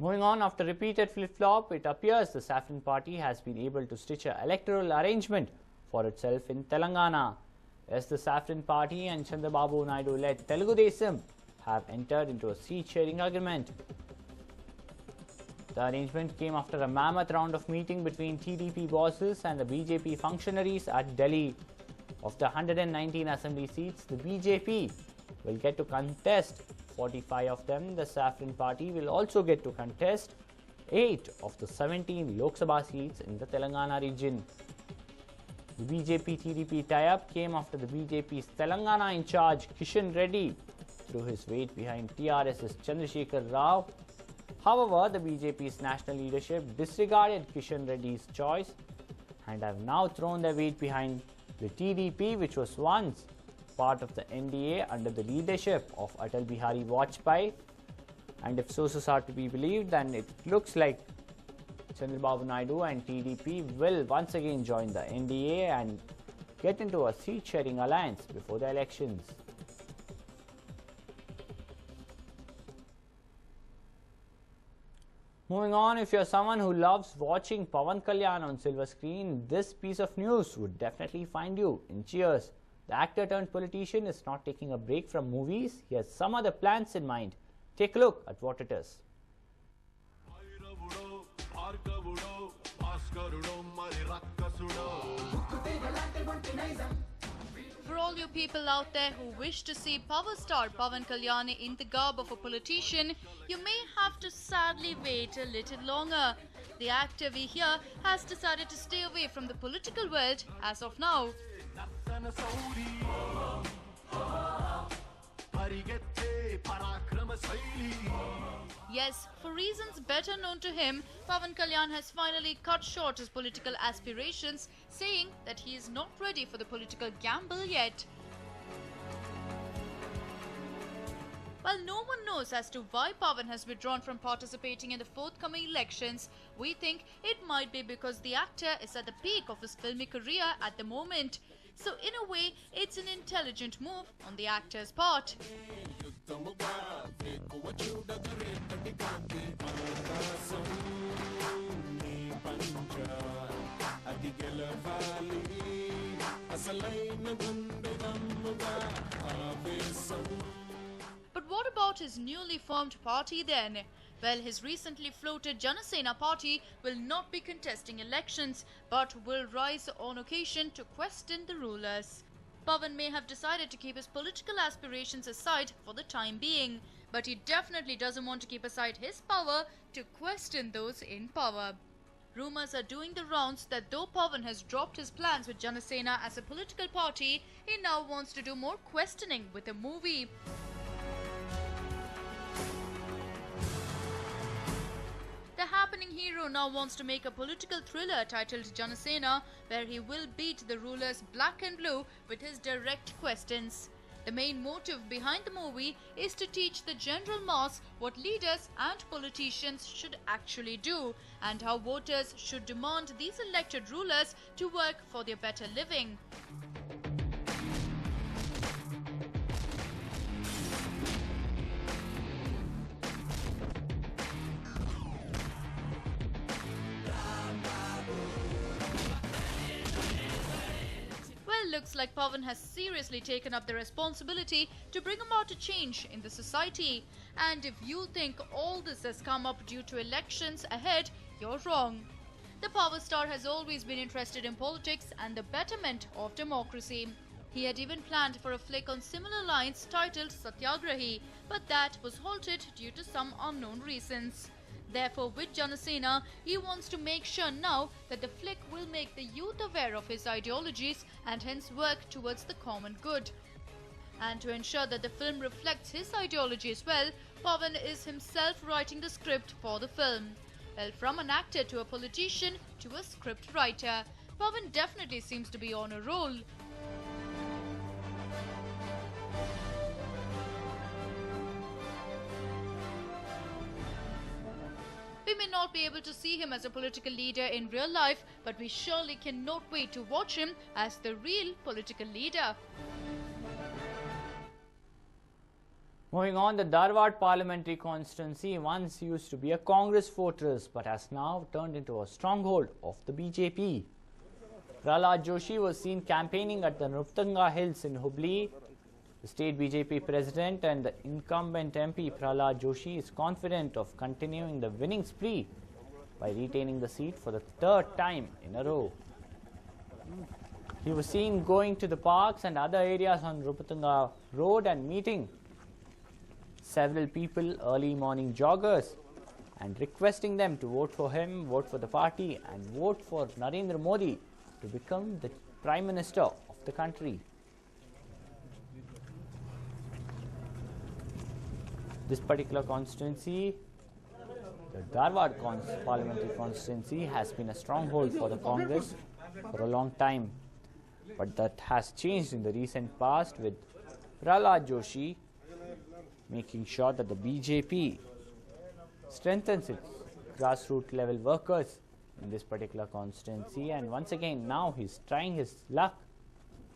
Moving on, after repeated flip-flop, it appears the Saffron Party has been able to stitch an electoral arrangement for itself in Telangana. As the Saffron Party and Chandrababu Naidu-led Telugu Desam have entered into a seat-sharing agreement. The arrangement came after a mammoth round of meeting between TDP bosses and the BJP functionaries at Delhi. Of the 119 assembly seats, the BJP will get to contest 45 of them. The Saffron Party will also get to contest 8 of the 17 Lok Sabha seats in the Telangana region. The BJP-TDP tie-up came after the BJP's Telangana in charge Kishan Reddy threw his weight behind TRS's Chandrasekhar Rao. However, the BJP's national leadership disregarded Kishan Reddy's choice and have now thrown their weight behind the TDP, which was once part of the NDA under the leadership of Atal Bihari Vajpayee. And if sources are to be believed, then it looks like Chandrababu Naidu and TDP will once again join the NDA and get into a seat-sharing alliance before the elections. Moving on, if you're someone who loves watching Pawan Kalyan on silver screen, this piece of news would definitely find you in cheers. The actor turned politician is not taking a break from movies. He has some other plans in mind. Take a look at what it is. For all you people out there who wish to see power star Pawan Kalyan in the garb of a politician, you may have to sadly wait a little longer. The actor we hear has decided to stay away from the political world as of now. Yes, for reasons better known to him, Pawan Kalyan has finally cut short his political aspirations, saying that he is not ready for the political gamble yet. While no one knows as to why Pawan has withdrawn from participating in the forthcoming elections, we think it might be because the actor is at the peak of his filmic career at the moment. So in a way, it's an intelligent move on the actor's part. But what about his newly formed party then? Well, his recently floated Janasena party will not be contesting elections, but will rise on occasion to question the rulers. Pawan may have decided to keep his political aspirations aside for the time being, but he definitely doesn't want to keep aside his power to question those in power. Rumors are doing the rounds that though Pawan has dropped his plans with Janasena as a political party, he now wants to do more questioning with a movie. The happening hero now wants to make a political thriller titled Janasena, where he will beat the rulers black and blue with his direct questions. The main motive behind the movie is to teach the general mass what leaders and politicians should actually do, and how voters should demand these elected rulers to work for their better living. Looks like Pawan has seriously taken up the responsibility to bring about a change in the society. And if you think all this has come up due to elections ahead, you're wrong. The power star has always been interested in politics and the betterment of democracy. He had even planned for a flick on similar lines titled Satyagrahi, but that was halted due to some unknown reasons. Therefore, with Janasena, he wants to make sure now that the flick will make the youth aware of his ideologies and hence work towards the common good. And to ensure that the film reflects his ideology as well, Pawan is himself writing the script for the film. Well, from an actor to a politician to a script writer, Pawan definitely seems to be on a roll. We may not be able to see him as a political leader in real life, but we surely cannot wait to watch him as the real political leader. Moving on, the Dharwad parliamentary constituency once used to be a Congress fortress but has now turned into a stronghold of the BJP. Prahlad Joshi was seen campaigning at the Nruptanga Hills in Hubli. The state BJP president and the incumbent MP Prahlad Joshi is confident of continuing the winning spree by retaining the seat for the third time in a row. He was seen going to the parks and other areas on Nruptanga Road and meeting several people, early morning joggers, and requesting them to vote for him, vote for the party, and vote for Narendra Modi to become the Prime Minister of the country. This particular constituency, the Dharwad parliamentary constituency, has been a stronghold for the Congress for a long time. But that has changed in the recent past with Prahlad Joshi making sure that the BJP strengthens its grassroots level workers in this particular constituency, and once again now he's trying his luck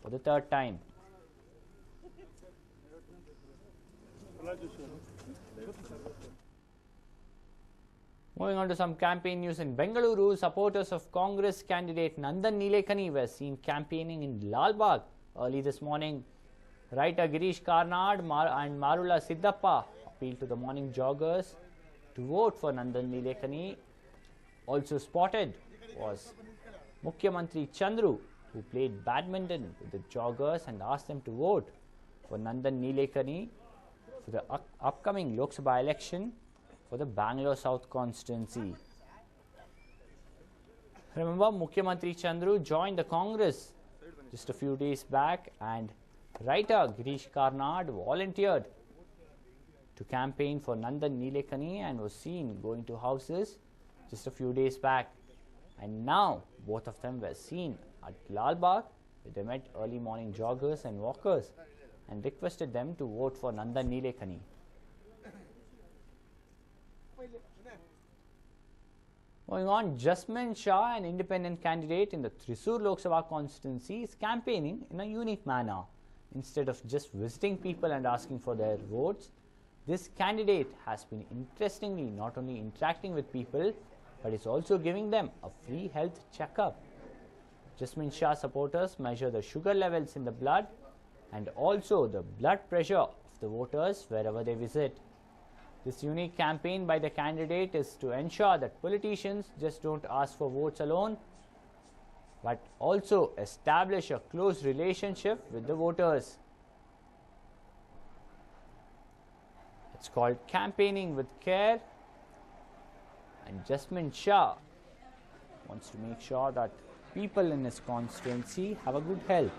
for the third time. Moving on to some campaign news in Bengaluru, supporters of Congress candidate Nandan Nilekani were seen campaigning in Lal Bagh early this morning. Writer Girish Karnad and Marula Siddappa appealed to the morning joggers to vote for Nandan Nilekani. Also spotted was Mukhyamantri Chandru, who played badminton with the joggers and asked them to vote for Nandan Nilekani for the upcoming Lok Sabha election for the Bangalore South constituency. Remember, Mukhyamantri Chandru joined the Congress just a few days back, and writer Girish Karnad volunteered to campaign for Nandan Nilekani and was seen going to houses just a few days back. And now both of them were seen at Lal Bagh, where they met early morning joggers and walkers and requested them to vote for Nandan Nilekani. Moving on, Jasmine Shah, an independent candidate in the Thrissur Lok Sabha constituency, is campaigning in a unique manner. Instead of just visiting people and asking for their votes, this candidate has been interestingly not only interacting with people, but is also giving them a free health checkup. Jasmine Shah supporters measure the sugar levels in the blood and also the blood pressure of the voters wherever they visit. This unique campaign by the candidate is to ensure that politicians just don't ask for votes alone, but also establish a close relationship with the voters. It's called Campaigning with Care, and Jasmine Shah wants to make sure that people in his constituency have a good health.